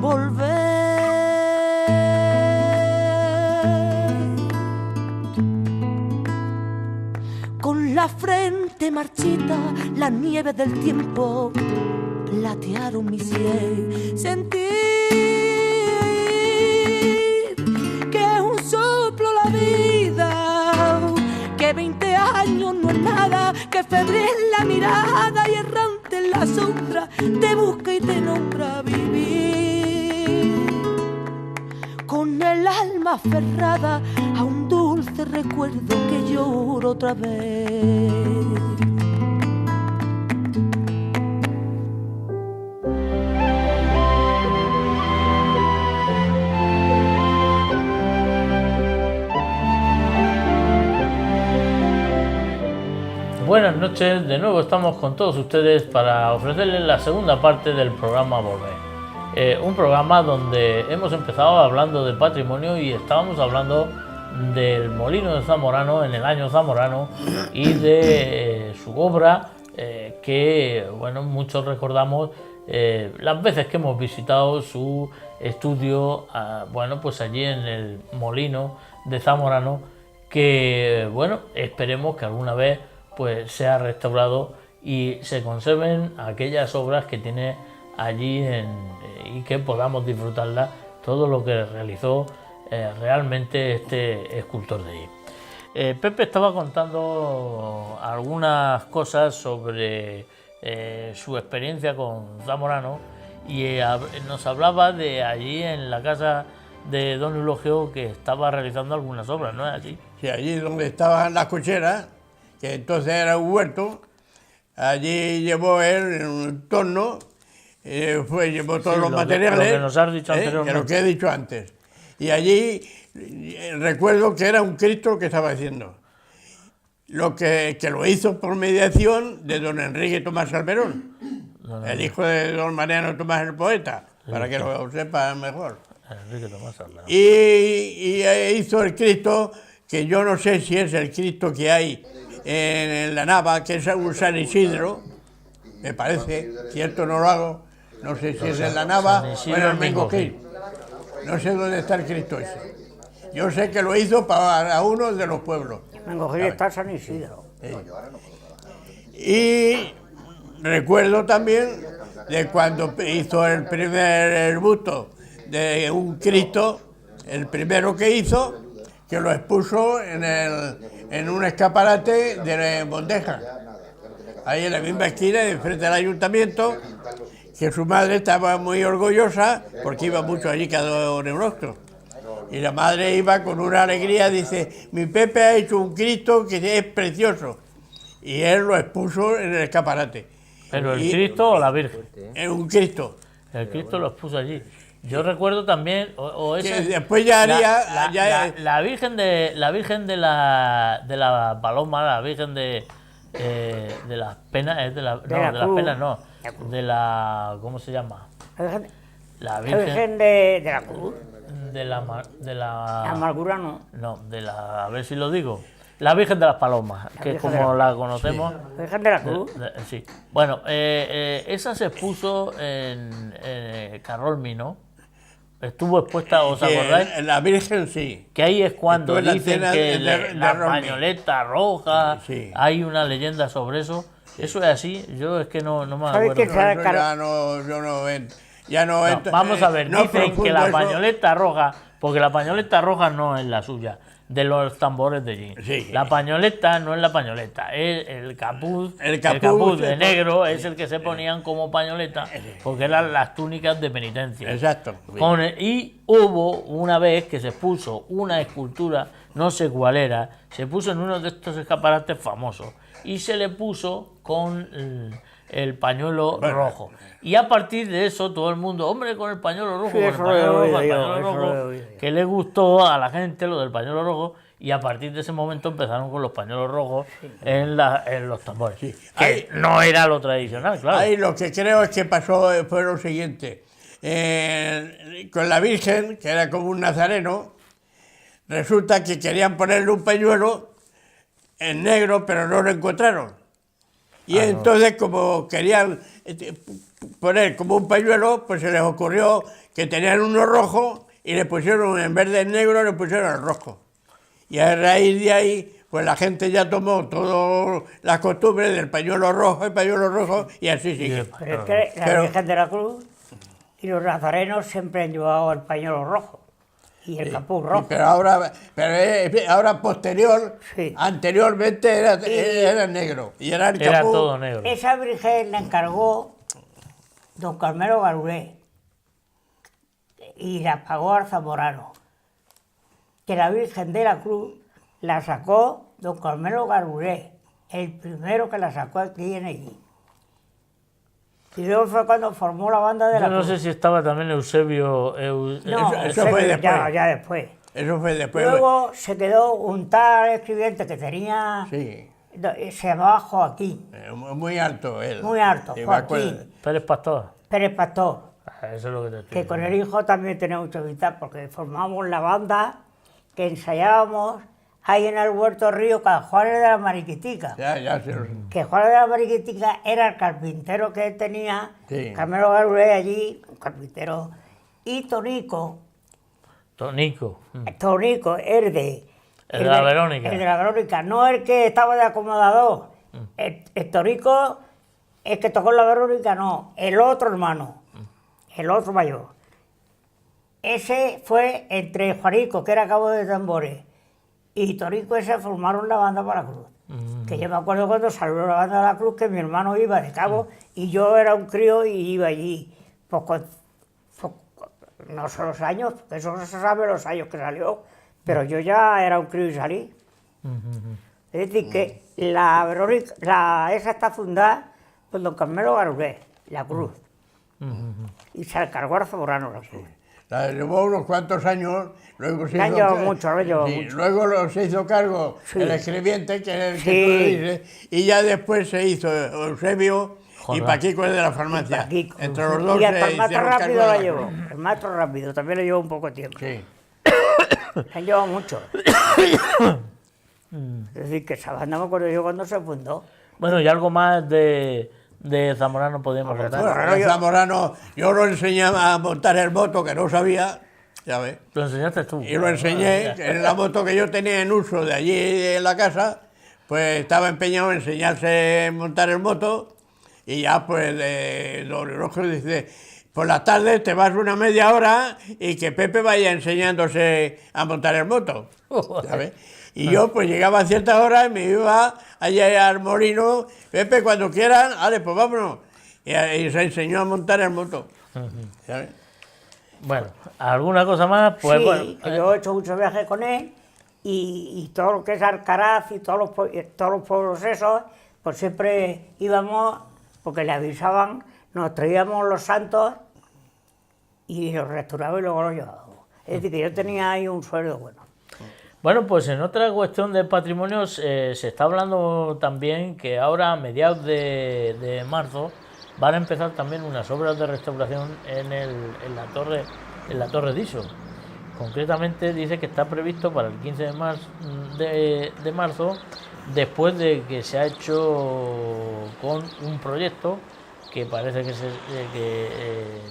volver. Con la frente marchita, la nieve del tiempo platearon mi sien. Sentir que es un soplo la vida, que 20 años no es nada, que febril la mirada y errante en la sombra te busca y te nombra vivir. Con el alma aferrada a un dulce recuerdo que lloro otra vez. Buenas noches, de nuevo estamos con todos ustedes para ofrecerles la segunda parte del programa Volver. Un programa donde hemos empezado hablando de patrimonio y estábamos hablando del molino de Zamorano en el año Zamorano y de su obra que, bueno, muchos recordamos las veces que hemos visitado su estudio, bueno, pues allí en el molino de Zamorano, que, bueno, esperemos que alguna vez pues sea restaurado y se conserven aquellas obras que tiene allí y que podamos disfrutarlas, todo lo que realizó realmente este escultor de allí. Pepe estaba contando algunas cosas sobre su experiencia con Zamorano y nos hablaba de allí en la casa de don Eulogio que estaba realizando algunas obras, ¿no es así? Sí, allí donde estaban las cocheras, que entonces era un huerto, allí llevó él en un torno, llevó todos los materiales, lo que nos has dicho anteriormente. Que lo que he dicho antes. Y allí recuerdo que era un Cristo que estaba haciendo, que lo hizo por mediación de don Enrique Tomás Alberón, el hijo de don Mariano Tomás el poeta, para que lo sepan mejor. Enrique Tomás Alberón. Y hizo el Cristo, que yo no sé si es el Cristo que hay en la Nava, que es un San Isidro, me parece, cierto no lo hago, no sé si es en la Nava o en el Mengogil. No sé dónde está el Cristo ese. Yo sé que lo hizo para uno de los pueblos. Mengogil está San Isidro. Y recuerdo también de cuando hizo el busto de un Cristo, el primero que hizo, que lo expuso en un escaparate de Bondeja, ahí en la misma esquina, frente al ayuntamiento, que su madre estaba muy orgullosa, porque iba mucho allí cada don Eulogio. Y la madre iba con una alegría, dice, mi Pepe ha hecho un Cristo que es precioso. Y él lo expuso en el escaparate. ¿Pero el Cristo o la Virgen? Es un Cristo. El Cristo lo expuso allí. Yo recuerdo también, que después ya haría la Virgen de la Paloma, la Virgen de las Penas, de las Penas no, de la, ¿cómo se llama? La Virgen de la Cruz. De la amargura no. No, a ver si lo digo. La Virgen de las Palomas, que es como la conocemos. Sí. La Virgen de la Cruz. Sí. Bueno, esa se expuso en Carolmi, ¿no? Estuvo expuesta, ¿os acordáis? La Virgen sí. Que ahí es cuando dicen que la Rolmi. pañoleta roja, sí. Hay una leyenda sobre eso. Sí. ¿Eso es así? Yo es que no me acuerdo. Vamos a ver, dicen que la pañoleta roja, porque la pañoleta roja no es la suya, de los tambores de jean. Sí. La pañoleta no es la pañoleta, es el capuz de negro, es el que se ponían como pañoleta, porque eran las túnicas de penitencia. Exacto. Y hubo una vez que se puso una escultura, no sé cuál era, se puso en uno de estos escaparates famosos, y se le puso con el pañuelo rojo. Y a partir de eso todo el mundo, hombre, con el pañuelo rojo, sí, con el pañuelo rojo, que le gustó a la gente lo del pañuelo rojo, y a partir de ese momento empezaron con los pañuelos rojos en los tambores. Sí. Que no era lo tradicional, claro. Ahí lo que creo es que pasó fue lo siguiente. Con la Virgen, que era como un nazareno, resulta que querían ponerle un pañuelo en negro, pero no lo encontraron. Y entonces, como querían poner como un pañuelo, pues se les ocurrió que tenían uno rojo y le pusieron, en vez del negro, le pusieron el rojo. Y a raíz de ahí, pues la gente ya tomó todas las costumbres del pañuelo rojo y así sigue. Pero es que la Virgen de la Cruz y los nazarenos siempre han llevado el pañuelo rojo y el capuz rojo. Pero ahora posterior, Sí. anteriormente era negro y era el Era capuz. todo negro. Esa Virgen la encargó don Carmelo Garuré y la pagó al Zamorano. Que la Virgen de la Cruz la sacó don Carmelo Garuré, el primero que la sacó aquí en allí. Y luego fue cuando formó la banda de la Yo no Cruz. sé si estaba también Eusebio. No, eso fue después. Ya después. Eso fue después. Luego se quedó un tal escribiente que tenía, Sí, se llamaba Joaquín, muy alto él. muy alto, Sí, me acuerdo. Joaquín Pérez Pastor. Pérez Pastor, Eso es lo que te estoy que con diciendo. el hijo también tenía mucho que ver, porque formamos la banda que ensayábamos ahí en el Huerto Río con Juárez de la Mariquitica. Ya se lo sé. Que Juárez de la Mariquitica era el carpintero que tenía, Sí. Carmelo Garuré allí, un carpintero, y Tonico, Tonico. Tonico, el de La Verónica. El de la Verónica, no el que estaba de acomodador. El Tonico, el que tocó en la Verónica, no, el otro hermano, el otro mayor. Ese fue entre Juanico, que era cabo de tambores, y Tonico ese formaron la banda para la Cruz. Que yo me acuerdo cuando salió la banda de la Cruz, que mi hermano iba de cabo y yo era un crío y iba allí. No sé los años, porque eso no se sabe los años que salió, pero yo ya era un crío y salí. Es decir, que la Verónica, esa está fundada por don Carmelo Garuré, la Cruz. Y se encargó al Zamorano la Cruz. La llevó unos cuantos años, luego se La han hizo llevado ca- mucho, la han llevado sí, mucho. luego se hizo cargo Sí. el escribiente, que es el que Sí. tú dices, y ya después se hizo Eusebio y Joder. Paquico el de la farmacia. Aquí, Entre los dos y hasta se el maestro hicieron cargo rápido de la la llevó. cruz. El maestro rápido también le llevó un poco de tiempo. Sí. Le han llevado mucho. Es decir, que esa banda me acuerdo yo cuando se fundó. Bueno, y algo más de Zamorano podríamos tratar. Bueno, el Zamorano, yo lo enseñaba a montar el moto, que no sabía, ya ves. Lo enseñaste tú. Y lo enseñé, que en la moto que yo tenía en uso de allí en la casa, pues estaba empeñado en enseñarse a montar el moto, y ya pues don Rojo dice, por la tarde te vas una media hora y que Pepe vaya enseñándose a montar el moto, ¿sabes? Y yo pues llegaba a ciertas horas y me iba allá al molino, Pepe cuando quieran, vale, pues vámonos. Y se enseñó a montar el moto, ¿sabes? Bueno, ¿alguna cosa más? Pues sí, bueno. que yo he hecho muchos viajes con él y todo lo que es Alcaraz y todos los pueblos esos, pues siempre íbamos, porque le avisaban, nos traíamos los santos y los restauraba y luego los llevábamos. Es decir, que yo tenía ahí un sueldo bueno. Bueno, pues en otra cuestión de patrimonio se está hablando también que ahora a mediados de marzo van a empezar también unas obras de restauración en la torre Diso. Concretamente dice que está previsto para el 15 de marzo, después de que se ha hecho con un proyecto que parece que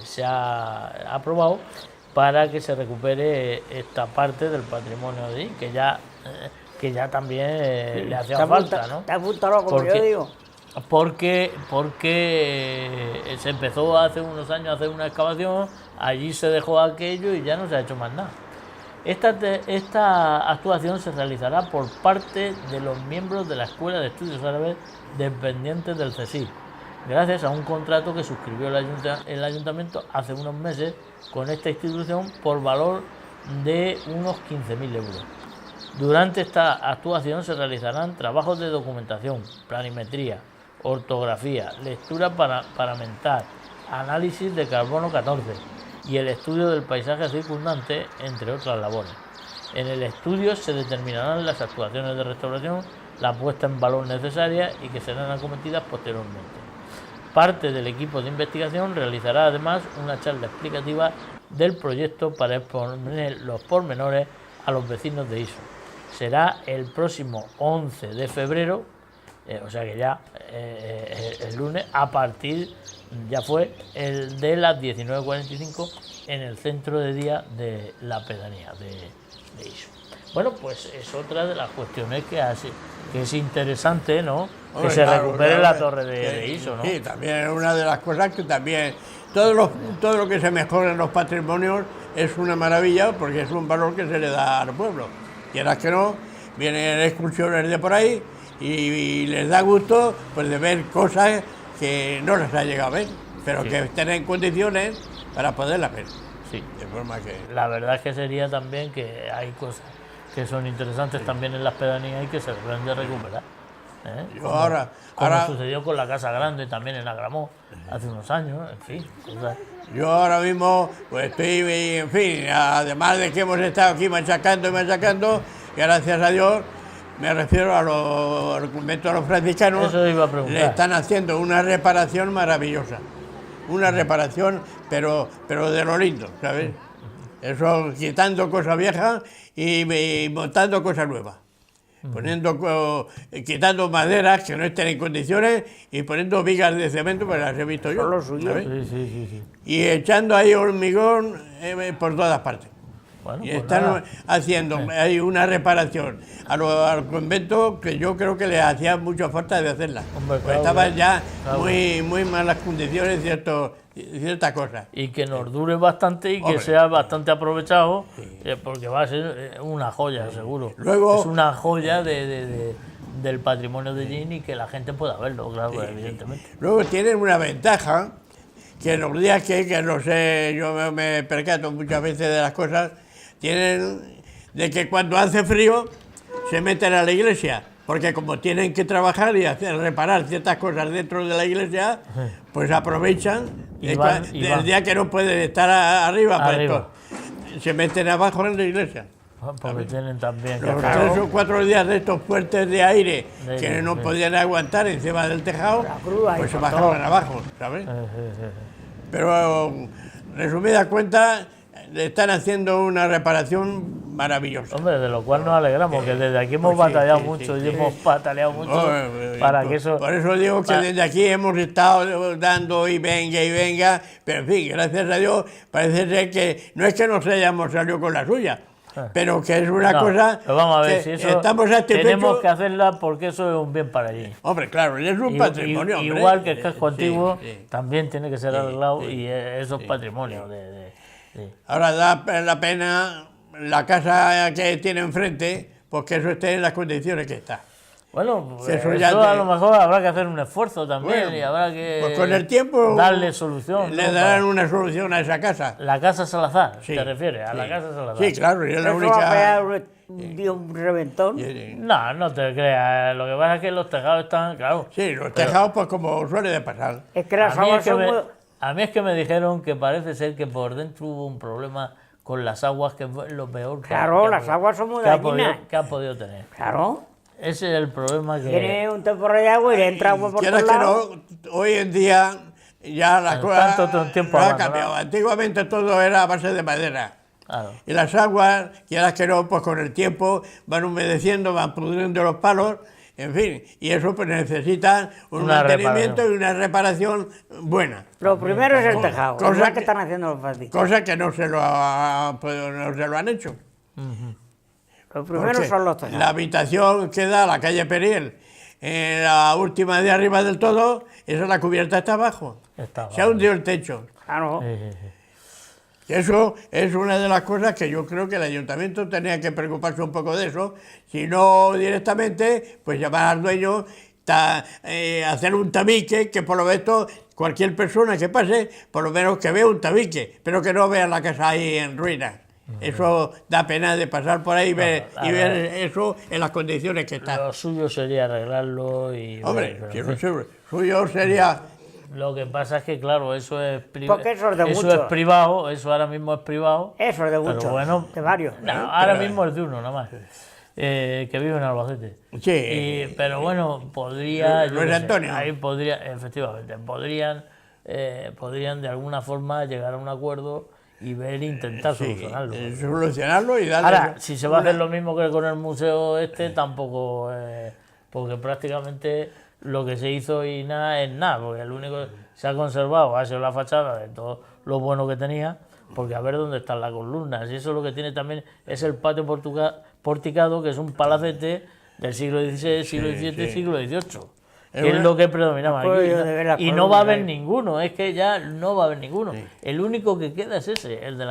se ha aprobado para que se recupere esta parte del patrimonio de allí, que ya también le hacía falta, ¿no? Te apuntado como yo digo. Porque se empezó hace unos años a hacer una excavación, allí se dejó aquello y ya no se ha hecho más nada. Esta actuación se realizará por parte de los miembros de la Escuela de Estudios Árabes dependientes del CSIC, gracias a un contrato que suscribió el Ayuntamiento hace unos meses con esta institución por valor de unos 15.000 euros. Durante esta actuación se realizarán trabajos de documentación, planimetría, ortografía, lectura paramental, análisis de carbono 14 y el estudio del paisaje circundante, entre otras labores. En el estudio se determinarán las actuaciones de restauración, la puesta en valor necesaria y que serán acometidas posteriormente. Parte del equipo de investigación realizará además una charla explicativa del proyecto para exponer los pormenores a los vecinos de Iso. Será el próximo 11 de febrero O sea que ya el lunes, a partir, ya fue el de las 19:45 en el centro de día de la pedanía de Iso. Bueno, pues es otra de las cuestiones que es interesante, ¿no? Hombre, Que se claro, recupere claro, la torre de Iso, ¿no? Sí, también es una de las cosas que también todo lo que se mejora en los patrimonios es una maravilla porque es un valor que se le da al pueblo. Quieras que no, vienen excursiones de por ahí y les da gusto pues de ver cosas que no les ha llegado a ver, pero Sí. que estén en condiciones para poderlas ver. Sí. De forma que... La verdad es que sería también que hay cosas que son interesantes también en las pedanías y que se deben de recuperar. Yo Como ahora sucedió con la Casa Grande también en Agramó hace unos años, en fin. Cosas. Yo ahora mismo, pues estoy, en fin, además de que hemos estado aquí machacando y machacando, gracias a Dios, me refiero a los conventos de los franciscanos, Eso iba a preguntar. le están haciendo una reparación maravillosa. Una reparación, pero de lo lindo, ¿sabes? Eso, quitando cosas viejas y montando cosas nuevas. Quitando maderas que no estén en condiciones y poniendo vigas de cemento, pues las he visto yo. Son lo suyo. ¿sabes? Sí. Y echando ahí hormigón por todas partes. Bueno, Y pues están nada. haciendo ahí una reparación al convento que yo creo que les hacía mucha falta de hacerla. Hombre, Pues claro, estaban ya claro. muy malas condiciones ciertas cosas. Y que nos dure bastante y que Hombre. sea bastante aprovechado, porque va a ser una joya, seguro. Luego- es una joya del patrimonio de Jaén y que la gente pueda verlo, claro, evidentemente. Luego tienen una ventaja, que los días que no sé, yo me percato muchas veces de las cosas, tienen de que cuando hace frío se meten a la iglesia, porque como tienen que trabajar y reparar ciertas cosas dentro de la iglesia, pues aprovechan Y van. del día que no pueden estar arriba, pues, Arriba. se meten abajo en la iglesia. Porque tienen también que Los hacer- 3 o 4 días de estos fuertes de aire De que aire, no sí. podían aguantar encima del tejado, La cruz ahí pues se por bajaban todo. abajo, ¿sabes? eh. Pero, resumida cuenta, le están haciendo una reparación maravillosa. Hombre, de lo cual nos alegramos, que desde aquí hemos Pues sí, batallado sí, mucho sí, y sí. hemos pataleado mucho para que eso... Por eso digo que para- desde aquí hemos estado dando y venga, pero en fin, gracias a Dios, parece ser que no es que nos hayamos salido con la suya, pero que es una No, cosa pero vamos a ver que si eso estamos satisfechos. tenemos que hacerla porque eso es un bien para allí. Hombre, claro, es un patrimonio. hombre. Igual que el casco Sí, antiguo sí. también tiene que ser arreglado y eso es patrimonio. Sí. Ahora da la pena la casa que tiene enfrente, pues que eso esté en las condiciones que está. Bueno, Si eso, eso ya a te- lo mejor habrá que hacer un esfuerzo también Bueno, y habrá que pues con el tiempo darle solución. le ¿no? darán Para- una solución a esa casa. La casa Salazar, Sí, ¿te refieres? A la sí. casa Salazar. Sí, claro, y es la Eso va a pegar única. un reventón. No, no te creas. Lo que pasa es que los tejados están, claro. Sí, los tejados, pues como suele de pasar. Es que las A mí aguas es que son me, muy... a mí es que me dijeron que parece ser que por dentro hubo un problema con las aguas, que fue lo peor que Claro, que ha las podido- aguas son muy que ha podido- dañinas. que ha podido tener. Claro. Ese es el problema que... Tiene un temporal de agua y le entra agua por Quieras todos que lados. no, hoy en día ya las cosas tanto tiempo no ha abandonado. cambiado. Antiguamente todo era a base de madera. Claro. Y las aguas, quieras que no, pues con el tiempo van humedeciendo, van pudriendo los palos, en fin, y eso pues necesita un Una mantenimiento reparación. y una reparación buena. Lo primero es el tejado, Cosa igual que que- están haciendo los franciscanos. Cosa que no se lo han hecho. Lo primero Porque son los tejados. la habitación que da a la calle Periel, en la última de arriba del todo, esa la cubierta está abajo. Está Se ha abajo. hundido el techo. Claro. Sí. Eso es una de las cosas que yo creo que el ayuntamiento tenía que preocuparse un poco de eso, si no directamente, pues llamar al dueño, hacer un tabique, que por lo menos cualquier persona que pase, por lo menos que vea un tabique, pero que no vea la casa ahí en ruinas. Eso da pena de pasar por ahí y ver eso en las condiciones que está. Lo suyo sería arreglarlo y... Hombre, pero, si en lo fin. suyo sería... Lo que pasa es que, claro, eso es Porque eso es de eso muchos. es privado, eso ahora mismo es privado. Eso es de Pero muchos, bueno, de varios. No, ahora mismo es de uno nada más, que vive en Albacete. Sí. Pero bueno, podría... yo Luis qué sé, Antonio. ahí podría, efectivamente, podrían de alguna forma llegar a un acuerdo y ver, intentar solucionarlo. Solucionarlo y darle... Ahora, si se va a hacer lo mismo que con el museo este, tampoco porque prácticamente lo que se hizo y nada es nada, porque el único que se ha conservado ha sido la fachada de todo lo bueno que tenía, porque a ver dónde están las columnas, y eso lo que tiene también es el patio porticado, que es un palacete del siglo XVI, siglo XVII, siglo XVIII, que es lo que predominaba aquí, y no va a haber ninguno, es que ya no va a haber ninguno, el único que queda es ese, el de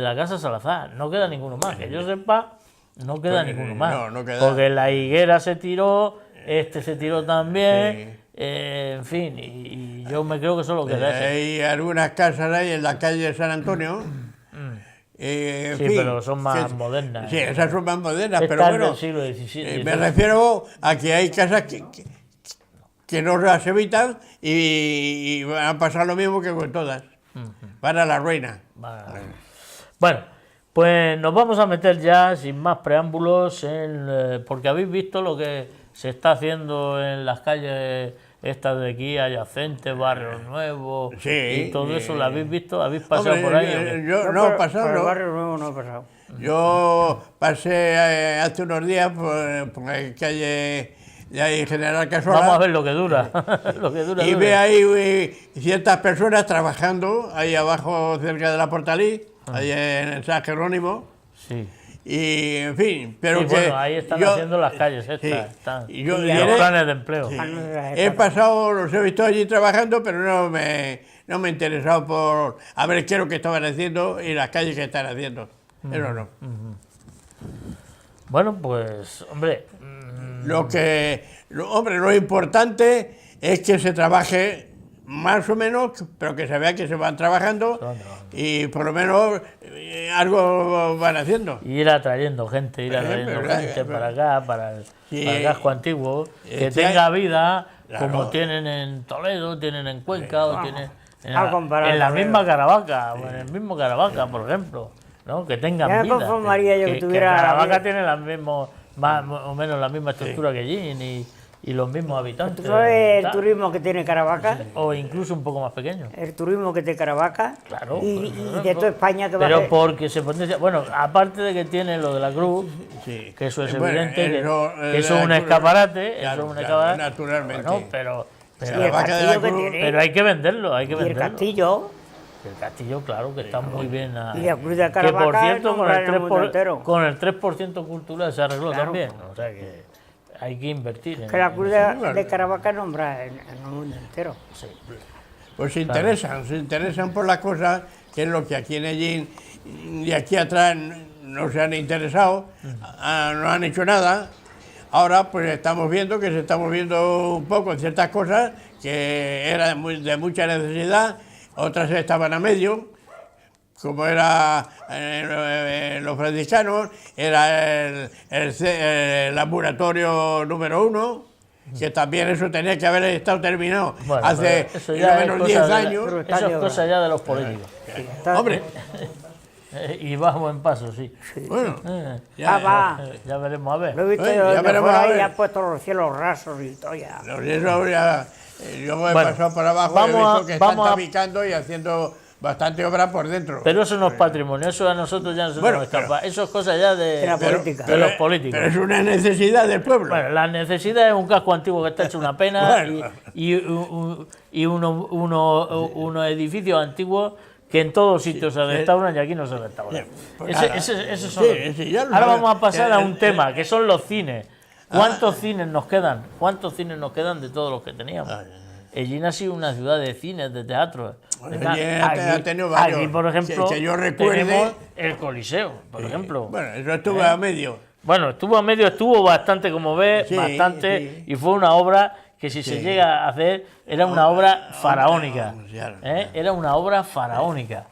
la casa Salazar, no queda ninguno más, que yo sepa, no queda ninguno más, no queda. Porque la higuera se tiró, este se tiró también, en fin, y yo me creo que solo queda ese. Hay algunas casas ahí en la calle de San Antonio. En Sí, fin, pero son más modernas. Sí, esas son más modernas, Esta pero es bueno, del siglo XVII. me refiero a que hay casas que no las evitan y van a pasar lo mismo que con todas. Van a la ruina. Vale. Bueno, pues nos vamos a meter ya, sin más preámbulos, porque habéis visto lo que se está haciendo en las calles estas de aquí, adyacentes, Barrio Nuevo, Sí, y todo eso, ¿lo habéis visto? ¿Habéis pasado Hombre, por ahí? ¿O qué? yo no he Por pasado. el Barrio Nuevo no he pasado. Yo pasé hace unos días por la calle de ahí General Casola. Vamos a ver lo que dura. Lo que dura, Y dura. ve ahí ciertas personas trabajando ahí abajo cerca de la Portalí, ahí en San Jerónimo. Sí. Y en fin, pero Sí, que bueno, ahí están yo- haciendo las calles estas, sí, están y yo- los y eres- planes de empleo. sí. Ah, no, He pasado, los he visto allí trabajando, pero no me he interesado por a ver qué es lo que estaban haciendo y las calles que están haciendo. Eso no. Bueno, pues, hombre, Hombre, lo importante es que se trabaje más o menos, pero que se vea que se van trabajando y por lo menos algo van haciendo. ir atrayendo gente, ¿verdad? gente para acá, para el casco antiguo, que sí, tenga vida, claro. como tienen en Toledo, tienen en Cuenca, o tienen comparar en la Toledo. misma Caravaca, o en el mismo Caravaca, por ejemplo, ¿no? Que tengan Ya me vida. conformaría yo que tuviera Caravaca vida. tiene más o menos la misma estructura que Gin y los mismos habitantes. ¿Tú sabes el tal, turismo que tiene Caravaca? o incluso un poco más pequeño. El turismo que tiene Caravaca. Claro, Y de toda España que va pero a porque se potencia, bueno, aparte de que tiene lo de la cruz, Sí. que eso es Bueno, evidente, que eso, eso es un la- escaparate, claro, eso es un claro, escaparate, naturalmente. bueno, pero Y el Caravaca de la castillo que Cruz, tiene. pero hay que venderlo, hay que Y el venderlo. castillo. El castillo, claro, que está muy bien. Y la cruz de que por Caravaca cierto, es con el, nombrar en el mundo entero. con el 3% cultural se arregló Claro. también, o sea que hay que invertir en Que la cruz eso. de Caravaca nombra en el mundo entero. Sí. Pues se interesan por las cosas, que es lo que aquí en Ellín, de aquí atrás no se han interesado, no han hecho nada. Ahora pues estamos viendo que se está moviendo un poco en ciertas cosas que eran de mucha necesidad, otras estaban a medio, como era los franciscanos, era el laboratorio número 1, que también eso tenía que haber estado terminado Bueno, hace pero eso lo ya es menos cosa 10 de la- años. Pero está Eso es de cosa ya de los políticos. Está- Hombre, Y va a buen paso, sí. bueno, va. Ya veremos a ver. Lo he visto Oye, yo ya de veremos fuera a y ver. ha puesto los cielos rasos y todo ya. eso ya, yo he Bueno, pasado por abajo y he vamos visto a- que están vamos a- tabicando y haciendo bastante obra por dentro. Pero eso no es patrimonio, eso a nosotros ya no se Bueno, nos escapa. Eso es cosa ya De la de política. de los políticos. Pero es una necesidad del pueblo. Bueno, la necesidad es un casco antiguo que está hecho una pena Bueno. y unos edificios antiguos que en todos sitios se restauran y aquí no se restauran. Pues nada. Esos son Sí, ya lo Ahora sabe. vamos a pasar a un El- tema, que son los cines. ¿Cuántos cines nos quedan? ¿Cuántos cines nos quedan de todos los que teníamos? Ellín ha sido una ciudad de cines, de teatros. Bueno, Ellín ha tenido varios. Aquí, por ejemplo, Que yo recuerde. tenemos el Coliseo, por ejemplo. Bueno, eso estuvo a medio. Bueno, estuvo a medio, estuvo bastante, como ves, Sí, bastante, sí. y fue una obra que si se llega a hacer, era una obra faraónica. claro. Era una obra faraónica.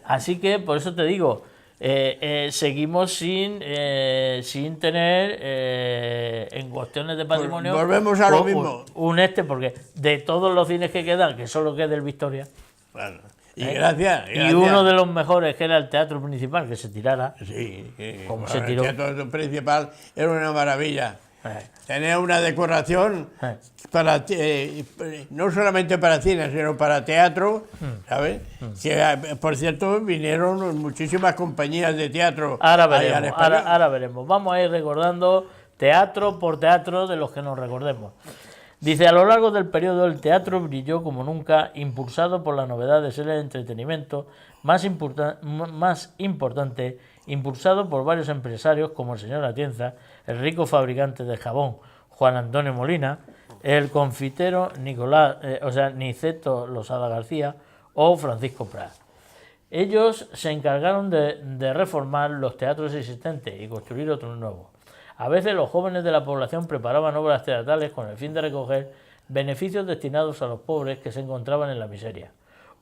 Así que, por eso te digo, seguimos sin tener, en cuestiones de patrimonio, volvemos a lo un- mismo. porque de todos los cines que quedan, que solo queda el Victoria, Bueno, y gracias. y uno de los mejores, que era el Teatro Principal, que se tirara. Sí, Como bueno, se tiró. el teatro principal era una maravilla. Eh. Tenía una decoración Eh. para no solamente para cine, sino para teatro, Mm. ¿sabes? Que, por cierto, vinieron muchísimas compañías de teatro. Ahora ahí al veremos, español. ahora veremos. Vamos a ir recordando teatro por teatro de los que nos recordemos. Dice, a lo largo del periodo el teatro brilló como nunca, impulsado por la novedad de ser el entretenimiento más importante, impulsado por varios empresarios como el señor Atienza, el rico fabricante de jabón Juan Antonio Molina, el confitero Niceto Losada García o Francisco Prat. Ellos se encargaron de reformar los teatros existentes y construir otros nuevos. A veces los jóvenes de la población preparaban obras teatrales con el fin de recoger beneficios destinados a los pobres que se encontraban en la miseria.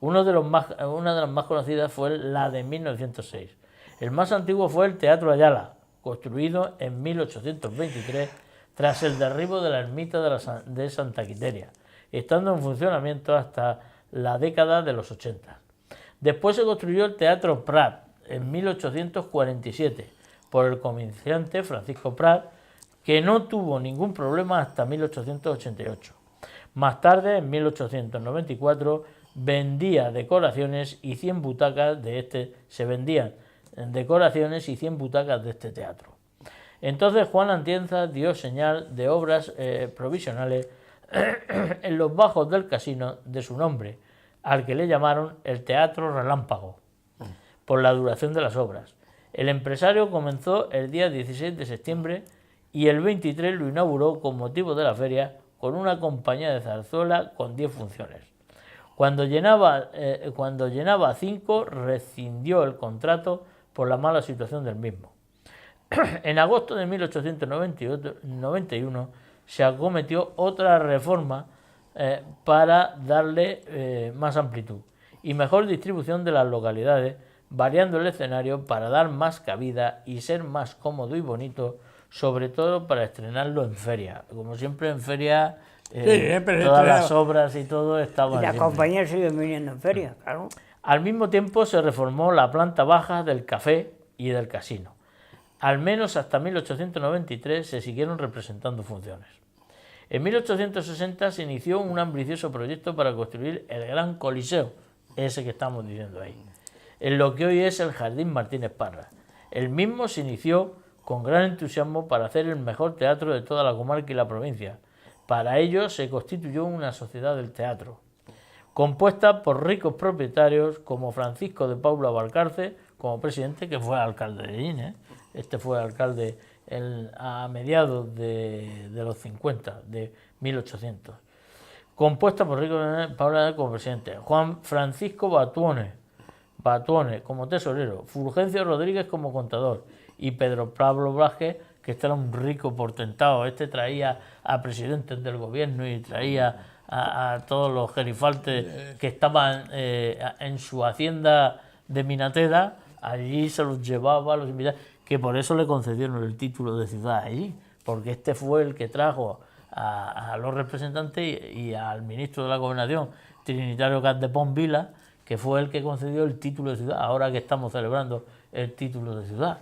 Una de las más conocidas fue la de 1906. El más antiguo fue el Teatro Ayala, construido en 1823 tras el derribo de la ermita de Santa Quiteria, estando en funcionamiento hasta la década de los 80. Después se construyó el Teatro Prat en 1847 por el comerciante Francisco Prat, que no tuvo ningún problema hasta 1888. Más tarde, en 1894, vendía decoraciones y 100 butacas de este teatro. Entonces Juan Atienza dio señal de obras provisionales en los bajos del casino de su nombre, al que le llamaron el Teatro Relámpago, por la duración de las obras. El empresario comenzó el día 16 de septiembre y el 23 lo inauguró con motivo de la feria con una compañía de zarzuela con 10 funciones. Cuando llenaba 5, rescindió el contrato por la mala situación del mismo. En agosto de 1891 se acometió otra reforma para darle más amplitud y mejor distribución de las localidades, variando el escenario para dar más cabida y ser más cómodo y bonito, sobre todo para estrenarlo en feria. Como siempre en feria, todas las obras y todo estaban. Y la compañía sigue viniendo en feria, claro. Al mismo tiempo se reformó la planta baja del café y del casino. Al menos hasta 1893 se siguieron representando funciones. En 1860 se inició un ambicioso proyecto para construir el Gran Coliseo, ese que estamos diciendo ahí, en lo que hoy es el Jardín Martínez Parra. El mismo se inició con gran entusiasmo para hacer el mejor teatro de toda la comarca y la provincia. Para ello se constituyó una sociedad del teatro, compuesta por ricos propietarios como Francisco de Paula Valcarce, como presidente, que fue alcalde de Illín, Este fue alcalde a mediados de los 50, de 1800. Compuesta por Rico Paula como presidente, Juan Francisco Batuone como tesorero, Fulgencio Rodríguez como contador y Pedro Pablo Blaje, que este era un rico portentado. Este traía a presidentes del gobierno y traía a todos los gerifaltes que estaban en su hacienda de Minateda. Allí se los llevaba, los invitaba, que por eso le concedieron el título de ciudad allí, porque este fue el que trajo a los representantes y al ministro de la Gobernación, Trinitario Capdepón Vila, que fue el que concedió el título de ciudad, ahora que estamos celebrando el título de ciudad.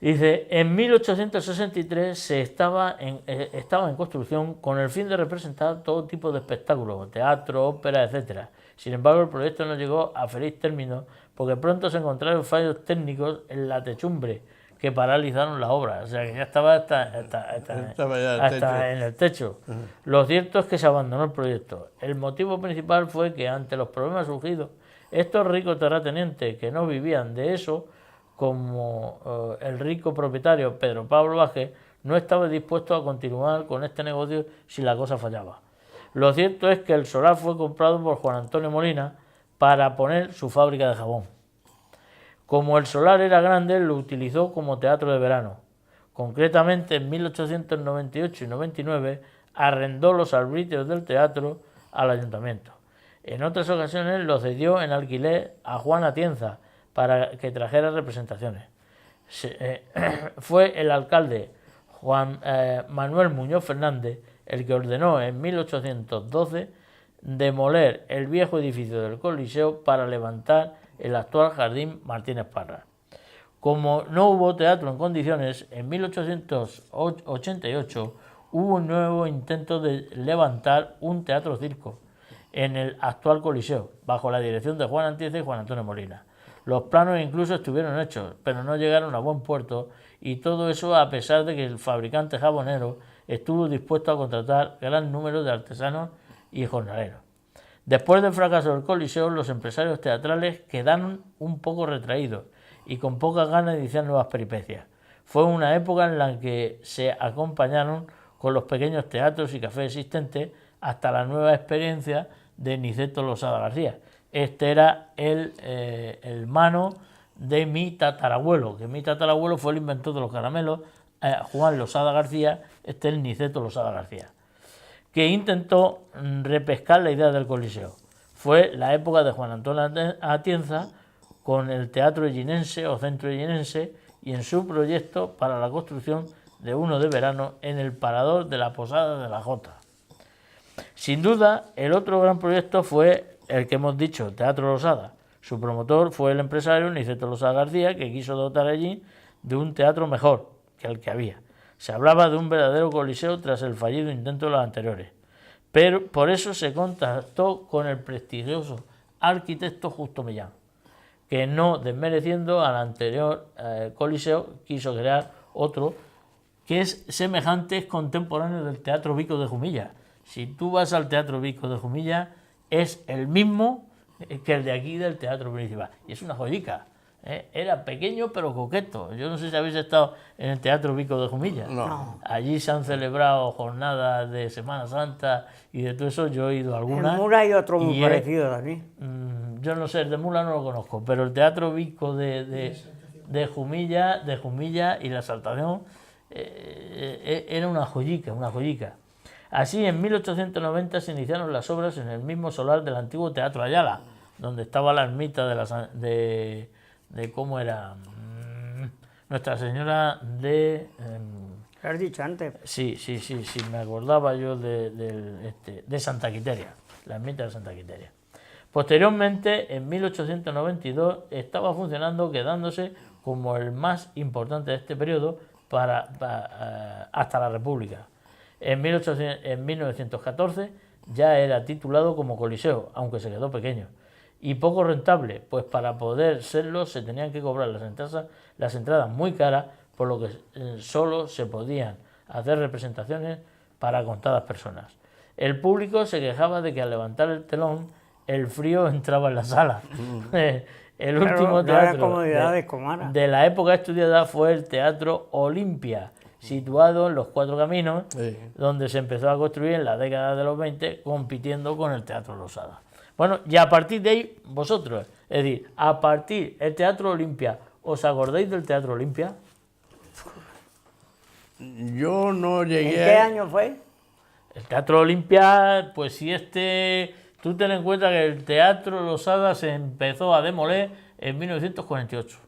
Dice, en 1863 estaba en construcción con el fin de representar todo tipo de espectáculos, teatro, ópera, etc. Sin embargo, el proyecto no llegó a feliz término porque pronto se encontraron fallos técnicos en la techumbre que paralizaron la obra. O sea, que ya estaba hasta en el techo. Lo cierto es que se abandonó el proyecto. El motivo principal fue que ante los problemas surgidos, estos ricos terratenientes que no vivían de eso, como el rico propietario Pedro Pablo Blaje, no estaba dispuesto a continuar con este negocio si la cosa fallaba. Lo cierto es que el solar fue comprado por Juan Antonio Molina para poner su fábrica de jabón. Como el solar era grande, lo utilizó como teatro de verano. Concretamente, en 1898 y 99 arrendó los arbitrios del teatro al ayuntamiento. En otras ocasiones lo cedió en alquiler a Juan Atienza para que trajera representaciones. Fue el alcalde Juan Manuel Muñoz Fernández el que ordenó en 1812 demoler el viejo edificio del Coliseo para levantar el actual Jardín Martínez Parra. Como no hubo teatro en condiciones, en 1888 hubo un nuevo intento de levantar un teatro-circo en el actual Coliseo, bajo la dirección de Juan Atienza y Juan Antonio Molina. Los planos incluso estuvieron hechos, pero no llegaron a buen puerto y todo eso a pesar de que el fabricante jabonero estuvo dispuesto a contratar gran número de artesanos y jornaleros. Después del fracaso del Coliseo, los empresarios teatrales quedaron un poco retraídos y con pocas ganas de iniciar nuevas peripecias. Fue una época en la que se acompañaron con los pequeños teatros y cafés existentes hasta la nueva experiencia de Niceto Losada García. Este era el hermano de mi tatarabuelo, que mi tatarabuelo fue el inventor de los caramelos, Juan Losada García, este es el Niceto Losada García, que intentó repescar la idea del Coliseo. Fue la época de Juan Antonio Atienza con el Teatro Ellinense o Centro Ellinense y en su proyecto para la construcción de uno de verano en el parador de la Posada de la Jota. Sin duda, el otro gran proyecto fue el que hemos dicho, Teatro Losada. Su promotor fue el empresario Niceto Losada García, que quiso dotar allí de un teatro mejor que el que había. Se hablaba de un verdadero coliseo tras el fallido intento de los anteriores. Pero por eso se contactó con el prestigioso arquitecto Justo Millán, que no desmereciendo al anterior coliseo, quiso crear otro que es semejante, es contemporáneo del Teatro Vico de Jumilla. Si tú vas al Teatro Vico de Jumilla, es el mismo que el de aquí del Teatro Principal. Y es una joyica. Era pequeño pero coqueto. Yo no sé si habéis estado en el Teatro Vico de Jumilla. No. Allí se han celebrado jornadas de Semana Santa y de todo eso. Yo he ido a algunas. En Mula hay otro muy parecido también. Yo no sé, el de Mula no lo conozco, pero el Teatro Vico de Jumilla y la Exaltación era una joyica, una joyica. Así, en 1890 se iniciaron las obras en el mismo solar del antiguo Teatro Ayala, donde estaba la ermita de ¿cómo era? Nuestra Señora de... Lo has dicho antes. Sí, me acordaba yo de Santa Quiteria, la ermita de Santa Quiteria. Posteriormente, en 1892, estaba funcionando, quedándose como el más importante de este periodo hasta la República. En 1914 ya era titulado como Coliseo, aunque se quedó pequeño, y poco rentable, pues para poder serlo se tenían que cobrar las entradas muy caras, por lo que solo se podían hacer representaciones para contadas personas. El público se quejaba de que al levantar el telón el frío entraba en la sala. El último teatro de la época estudiada fue el Teatro Olimpia, situado en los Cuatro Caminos, donde se empezó a construir en la década de los 20, compitiendo con el Teatro Losada. Bueno, y a partir de ahí, vosotros, es decir, a partir del Teatro Olimpia, ¿os acordáis del Teatro Olimpia? Yo no llegué... ¿En qué año fue? El Teatro Olimpia, pues si tú ten en cuenta que el Teatro Losada se empezó a demoler en 1948,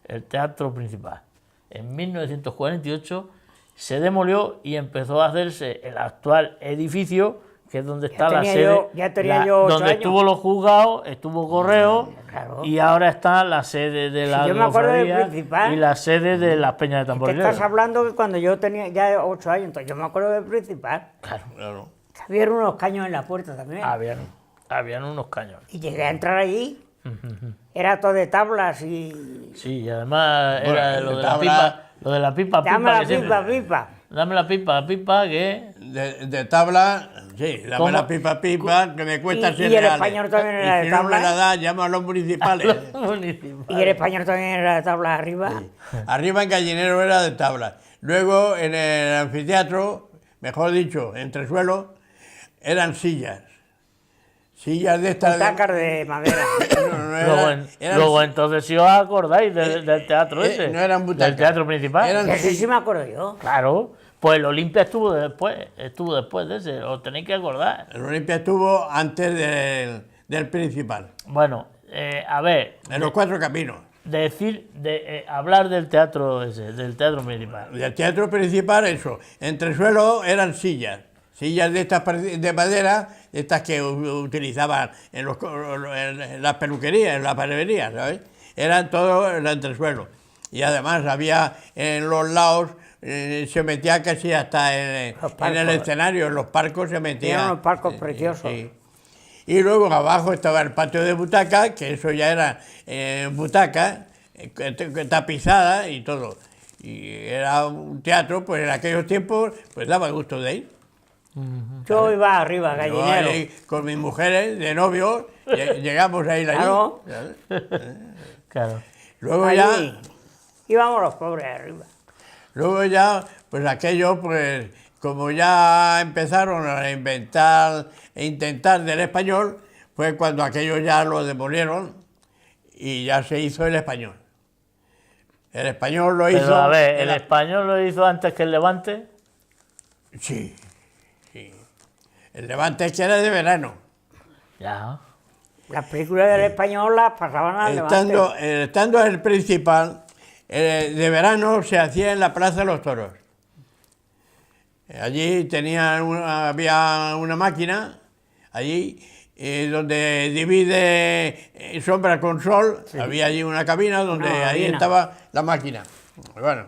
el Teatro Principal. En 1948 se demolió y empezó a hacerse el actual edificio, que es donde está la sede, donde estuvo los juzgados, estuvo Correo, claro. Y ahora está la sede de la Almofería y la sede de las Peñas de Tamborileros. Estás hablando que cuando yo tenía ya 8 años, entonces yo me acuerdo del Principal. Claro. Había unos caños en la puerta también. Habían unos caños. Y llegué a entrar allí. Era todo de tablas y... Sí, y además era lo de la pipa. Dame la pipa. Dame la pipa, que... De tabla, sí, dame la pipa, que me cuesta 100 reales. Y el español también era de tabla. Si no me la da, llamo a los municipales. Y el español también era de tabla arriba. Sí. Arriba en Gallinero era de tabla. Luego en el anfiteatro, mejor dicho, entre suelos, eran sillas. Sillas de estas... Butacas de madera. Luego entonces, si os acordáis del teatro ese, no eran butacas. Del Teatro Principal. Sí me acuerdo yo. Claro, pues el Olimpia estuvo después de ese, os tenéis que acordar. El Olimpia estuvo antes del Principal. Bueno, a ver... En los Cuatro Caminos. Hablar del teatro ese, del Teatro Principal. Del Teatro Principal, eso. Entre suelos eran sillas. Sillas de estas de madera, estas que utilizaban en las peluquerías, en las barberías, ¿sabes? Eran todos el entresuelo. Y además había en los lados, se metía casi hasta en el escenario, en los palcos se metía. Eran unos palcos preciosos. Sí. Y luego abajo estaba el patio de butaca, que eso ya era butaca, tapizada y todo. y era un teatro, pues en aquellos tiempos pues daba gusto de ir. Yo iba arriba, Yo gallinero. ahí con mis mujeres de novio llegamos a ir allí. Claro. Claro. Luego Allí ya, íbamos los pobres arriba. pues aquello, pues como ya empezaron a inventar e intentar del español, fue cuando aquello ya lo demolieron y ya se hizo el español. El español lo hizo... Pero a ver, ¿el español lo hizo antes que el Levante? Sí, sí. El Levante es que era de verano. Ya. Las películas del español las pasaban al Levante. Estando el principal, de verano se hacía en la Plaza de los Toros. Allí había una máquina, allí donde divide sombra con sol, había allí una cabina donde Una ahí cabina. estaba la máquina. Bueno,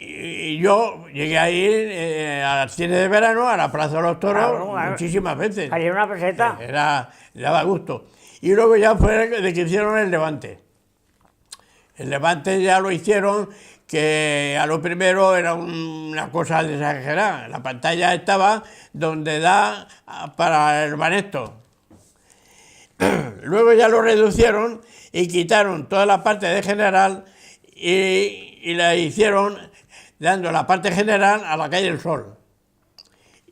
y yo llegué a ir al cine de verano, a la Plaza de los Toros, Claro. muchísimas veces. Había una peseta. Daba gusto. Y luego ya fue de que hicieron el Levante. El Levante ya lo hicieron, que a lo primero era una cosa exagerada. La pantalla estaba donde da para el Banesto. Luego ya lo reducieron y quitaron toda la parte de general y la hicieron dando la parte general a la calle del Sol.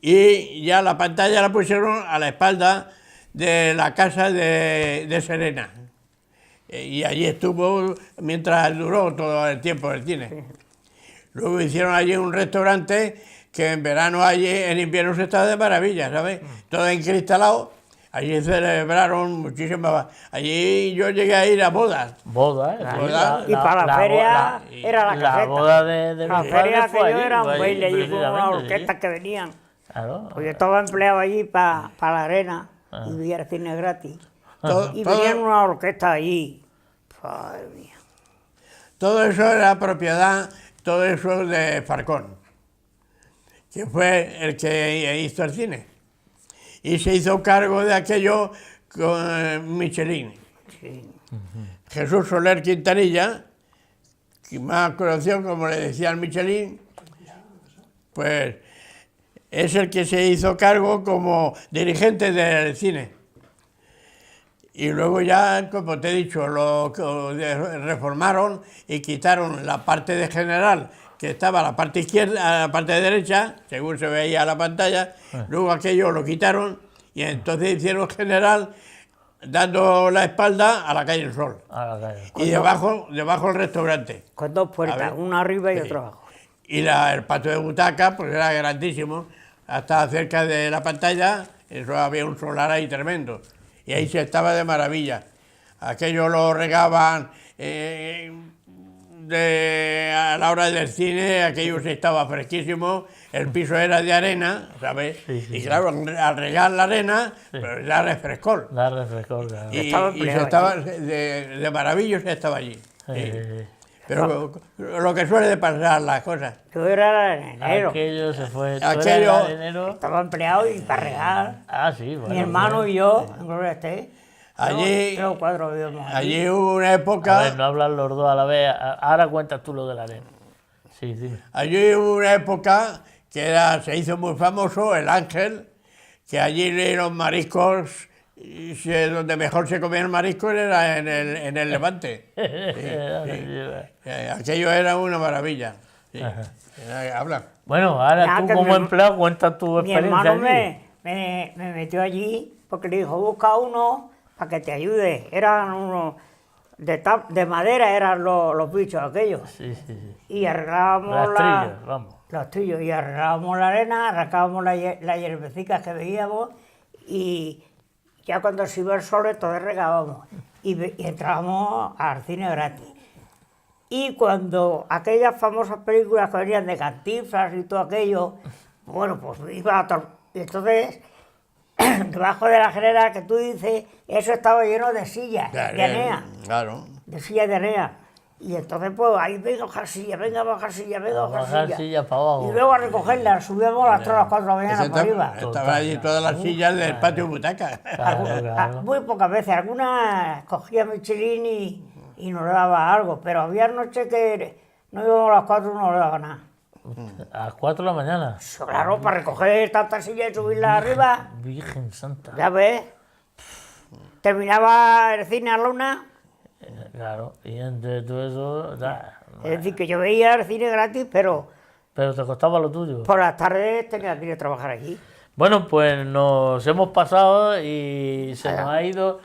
Y ya la pantalla la pusieron a la espalda de la casa de Serena. Y allí estuvo mientras duró todo el tiempo del cine. Luego hicieron allí un restaurante que en verano allí, en invierno se estaba de maravilla, ¿sabes? Todo encristalado. Allí celebraron muchísimas... Allí yo llegué a ir a bodas. Boda, Boda. Y para la feria era la caseta. boda de La mis feria padres fue que yo allí, era un fue allí, baile allí con una precisamente, orquesta sí. que venían. Claro. Pues yo estaba empleado allí para la arena y veía el cine gratis. Todo, Y todo- venían una orquesta allí. Madre mía. todo eso era propiedad, todo eso de Farcón, que fue el que hizo el cine. Y se hizo cargo de aquello con Michelin. Sí. Jesús Soler Quintanilla, que más conocido como le decían Michelin, pues es el que se hizo cargo como dirigente del cine. Y luego ya, como te he dicho, lo reformaron y quitaron la parte de general, que estaba a la parte izquierda, a la parte derecha, según se veía la pantalla. Luego aquello lo quitaron y entonces hicieron general dando la espalda a la calle del Sol. A la calle. Y debajo el restaurante. Con dos A puertas, ver. una arriba y Sí. otra abajo. Y el patio de butaca, pues era grandísimo. Hasta cerca de la pantalla, eso había un solar ahí tremendo. Y ahí se estaba de maravilla. Aquello lo regaban a la hora del cine, aquello se estaba fresquísimo, el piso era de arena, ¿sabes? Sí, sí, Y sí. claro, al regar la arena, pues da refrescor. Da refrescor, claro. Y, Estaba y se empleado estaba, de maravilla se estaba allí. Sí. Pero lo que suele de pasar las cosas. Yo era el enero. Aquello se fue. ¿Tú Aquello- eras el enero? Estaba empleado y para regar. Ah, sí, bueno. Mi hermano y yo, en Gloria esté. Allí- Tres o cuatro vivíamos allí. Allí hubo una A época, ver, no hablan los dos a la vez. Ahora cuentas tú lo de la arena. Sí, sí. allí hubo una época que se hizo muy famoso el Ángel, que allí los mariscos, donde mejor se comían mariscos era en el Levante. Aquello era una maravilla. Sí. Habla. Bueno, ahora Nada, tú que como empleado cuentas tu Mi experiencia hermano allí. me metió allí porque le dijo, busca uno para que te ayude. Eran unos de madera, eran los bichos aquellos. Sí, sí, sí. Y arreglábamos Rastrillos, vamos. los trillos, y arreglábamos la arena, arrancábamos las hierbecicas que veíamos y ya cuando se iba el sol entonces regábamos y entrábamos al cine gratis. Y cuando aquellas famosas películas que venían de Cantinflas y todo aquello, bueno, pues iba a y entonces debajo de la general que tú dices, eso estaba lleno de sillas, de Enea, Claro. de sillas de Enea. Y entonces, pues, ahí venga a bajar silla, venga a bajar silla, venga a A bajar bajar silla silla. para abajo. Y luego a recogerlas, subíamos a las 3 o las 4 de la mañana para arriba. Estaban allí todas las sillas del patio butaca. Claro, claro. Muy pocas veces, algunas cogía Michelin y nos daba algo, pero había noches que no íbamos a las 4 y no nos daba nada. A las 4 de la mañana. Claro, para recoger tantas sillas y subirlas arriba, Virgen Santa. ya ves. Terminaba el cine a la 1, Claro, y entre todo eso... es decir, que yo veía el cine gratis, pero Pero te costaba lo tuyo. por las tardes tenía que ir a trabajar aquí. Bueno, pues nos hemos pasado y se nos ha ido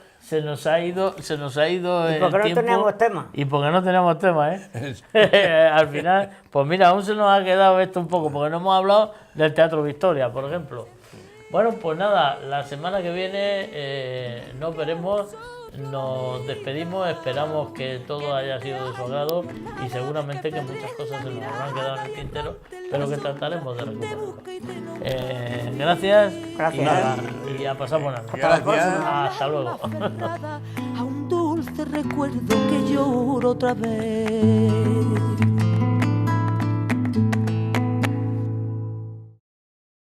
¿Y el por qué no tiempo. tenemos tema? Y porque no tenemos tema, ¿eh? Al final, pues mira, aún se nos ha quedado esto un poco, porque no hemos hablado del Teatro Victoria, por ejemplo. Bueno, pues nada, la semana que viene nos veremos, nos despedimos, esperamos que todo haya sido de su agrado y seguramente que muchas cosas se nos habrán quedado en el tintero, pero que trataremos de recuperarlo. Gracias. Gracias. Y a pasar buenas noches. Gracias. Hasta luego. A un dulce recuerdo que lloro otra vez.